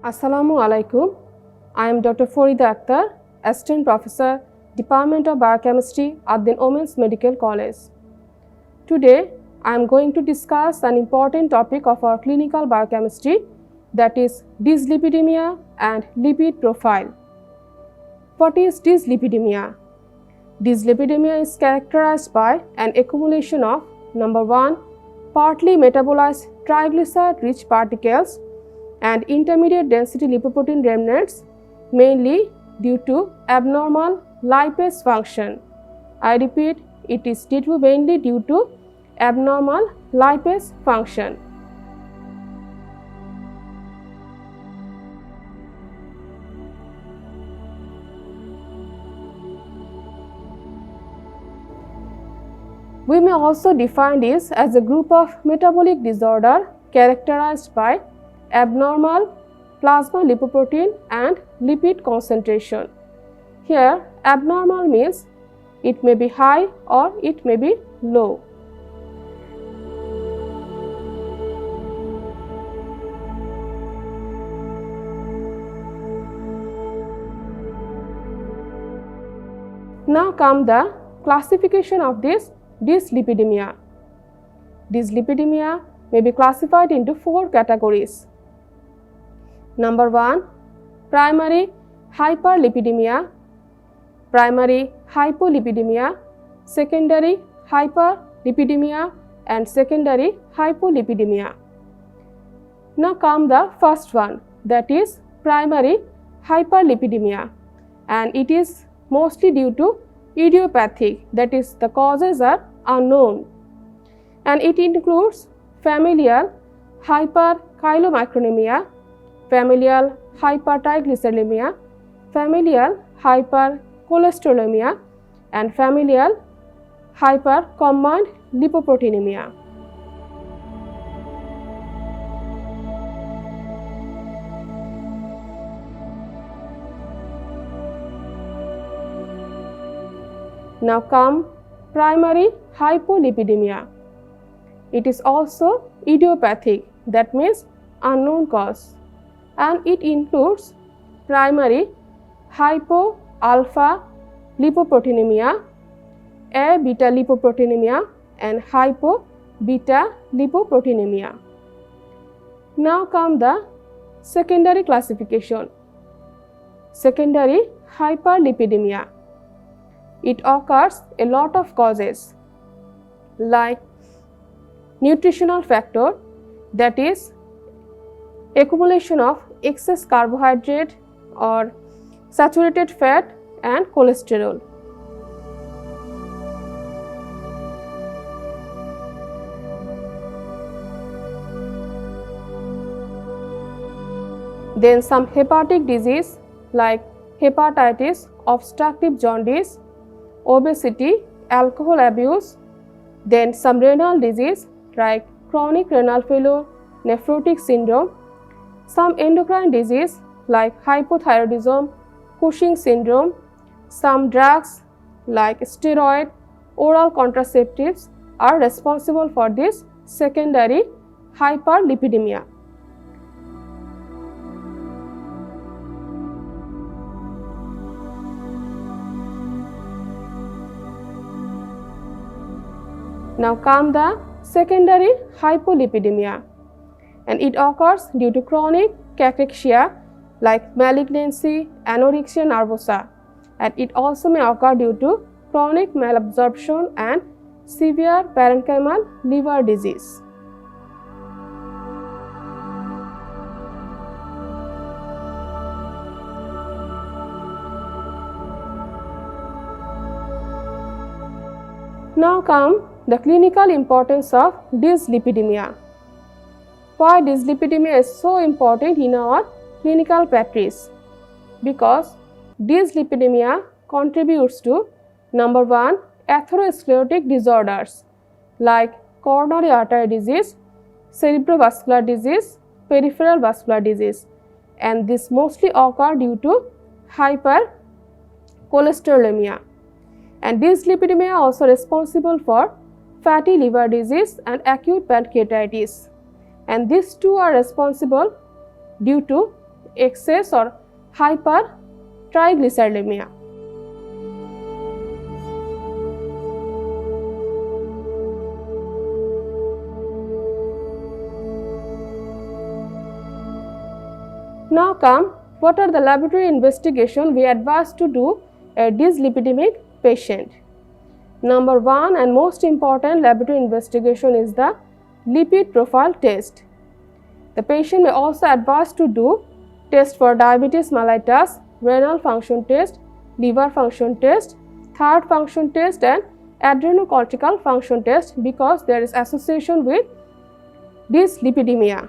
Assalamu alaikum. I am Dr. Farida Akhtar, Assistant Professor, Department of Biochemistry at the Women's Medical College. Today, I am going to discuss an important topic of our clinical biochemistry, that is dyslipidemia and lipid profile. What is dyslipidemia? Dyslipidemia is characterized by an accumulation of number 1, partly metabolized triglyceride-rich particles and intermediate density lipoprotein remnants, mainly due to abnormal lipase function. I repeat, it is mainly due to abnormal lipase function. We may also define this as a group of metabolic disorder characterized by abnormal plasma lipoprotein and lipid concentration. Here, abnormal means it may be high or it may be low. Now come the classification of this dyslipidemia. Dyslipidemia may be classified into 4 categories. Number 1, primary hyperlipidemia, primary hypolipidemia, secondary hyperlipidemia and secondary hypolipidemia. Now come the first one, that is primary hyperlipidemia, and it is mostly due to idiopathic, that is the causes are unknown, and it includes familial hyperchylomicronemia, familial hypertriglyceridemia, familial hypercholesterolemia and familial hypercombined lipoproteinemia. Now come primary hypolipidemia. It is also idiopathic, that means unknown cause, and it includes primary hypo-alpha lipoproteinemia, A-beta lipoproteinemia and hypo-beta lipoproteinemia. Now come the secondary classification. Secondary hyperlipidemia. It occurs a lot of causes like nutritional factor, that is accumulation of excess carbohydrate or saturated fat and cholesterol. Then some hepatic disease like hepatitis, obstructive jaundice, obesity, alcohol abuse, then some renal disease like chronic renal failure, nephrotic syndrome, some endocrine disease like hypothyroidism, Cushing syndrome, some drugs like steroid, oral contraceptives are responsible for this secondary hyperlipidemia. Now come the secondary hypolipidemia, and it occurs due to chronic cachexia like malignancy, anorexia nervosa, and it also may occur due to chronic malabsorption and severe parenchymal liver disease. Now come the clinical importance of dyslipidemia. Why dyslipidemia is so important in our clinical practice? Because dyslipidemia contributes to number 1, atherosclerotic disorders like coronary artery disease, cerebrovascular disease, peripheral vascular disease, and this mostly occur due to hypercholesterolemia. And dyslipidemia also responsible for fatty liver disease and acute pancreatitis, and these two are responsible due to excess or hypertriglyceridemia. Now come, what are the laboratory investigation we advise to do a dyslipidemic patient? Number 1 and most important laboratory investigation is the lipid profile test. The patient may also advise to do test for diabetes mellitus, renal function test, liver function test, thyroid function test and adrenocortical function test because there is association with dyslipidemia.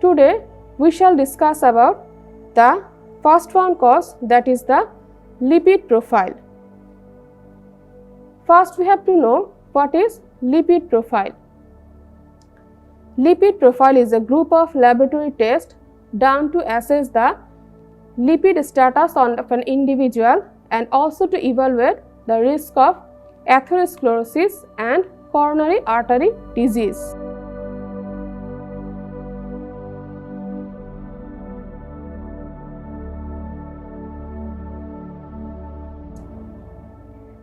Today we shall discuss about the first one cause, that is the lipid profile. First we have to know what is lipid profile. Lipid profile is a group of laboratory tests done to assess the lipid status of an individual and also to evaluate the risk of atherosclerosis and coronary artery disease.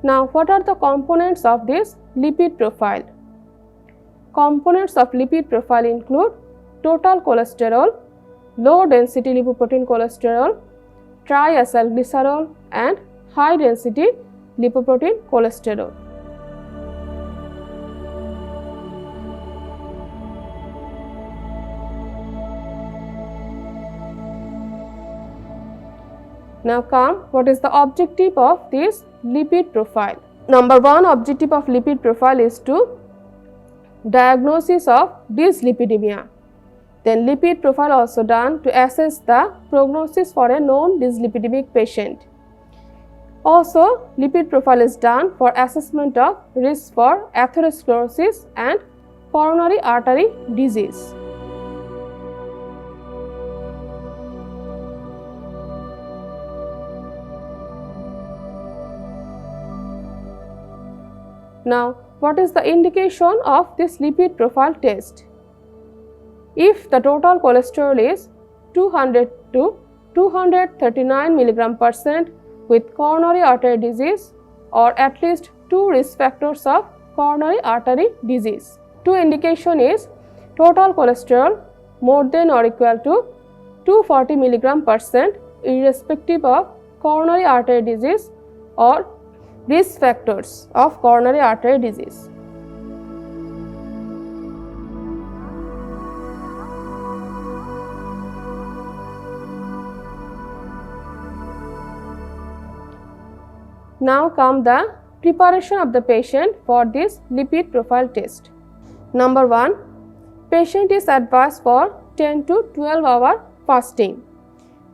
Now, what are the components of this lipid profile? Components of lipid profile include total cholesterol, low density lipoprotein cholesterol, triacylglycerol and high density lipoprotein cholesterol. Now come, what is the objective of this lipid profile? Number 1 objective of lipid profile is to diagnosis of dyslipidemia. Then lipid profile also done to assess the prognosis for a known dyslipidemic patient. Also lipid profile is done for assessment of risk for atherosclerosis and coronary artery disease. Now, what is the indication of this lipid profile test? If the total cholesterol is 200 to 239 mg/% with coronary artery disease or at least 2 risk factors of coronary artery disease. 2 indication is total cholesterol more than or equal to 240 mg/% irrespective of coronary artery disease or risk factors of coronary artery disease. Now come the preparation of the patient for this lipid profile test. Number 1, patient is advised for 10 to 12 hour fasting.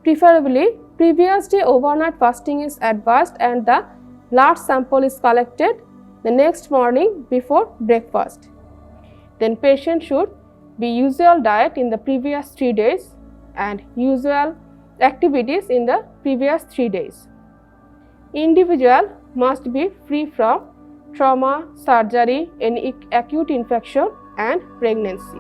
Preferably previous day overnight fasting is advised and the blood sample is collected the next morning before breakfast. Then patient should be usual diet in the previous 3 days and usual activities in the previous 3 days. Individual must be free from trauma, surgery, any acute infection and pregnancy.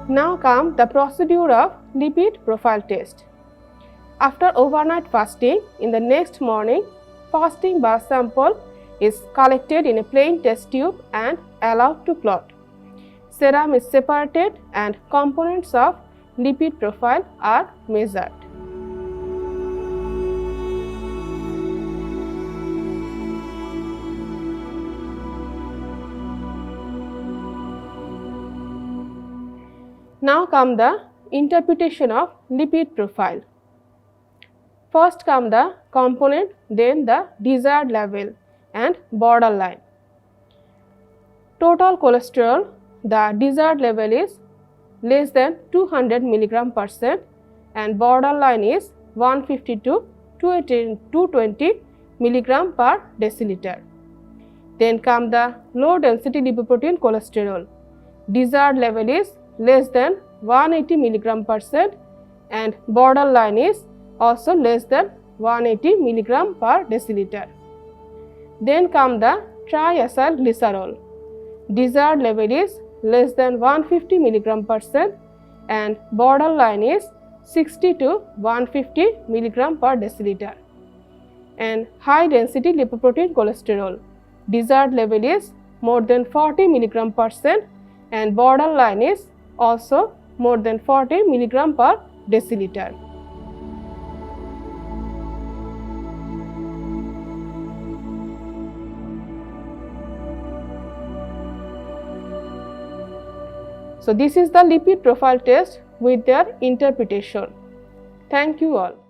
Now come the procedure of lipid profile test. After overnight fasting, in the next morning, fasting blood sample is collected in a plain test tube and allowed to clot. Serum is separated and components of lipid profile are measured. Now come the interpretation of lipid profile. First come the component, then the desired level and borderline. Total cholesterol, the desired level is less than 200 mg/% and borderline is 150 to 220 mg/dL. Then come the low density lipoprotein cholesterol. desired level is less than 180 milligram per cent and borderline is also less than 180 milligram per deciliter. Then come the triacyl glycerol. Desired level is less than 150 milligram per cent and borderline is 60 to 150 milligram per deciliter. And high density lipoprotein cholesterol. Desired level is more than 40 milligram per cent and borderline is also more than 40 milligram per deciliter. So this is the lipid profile test with their interpretation. Thank you all.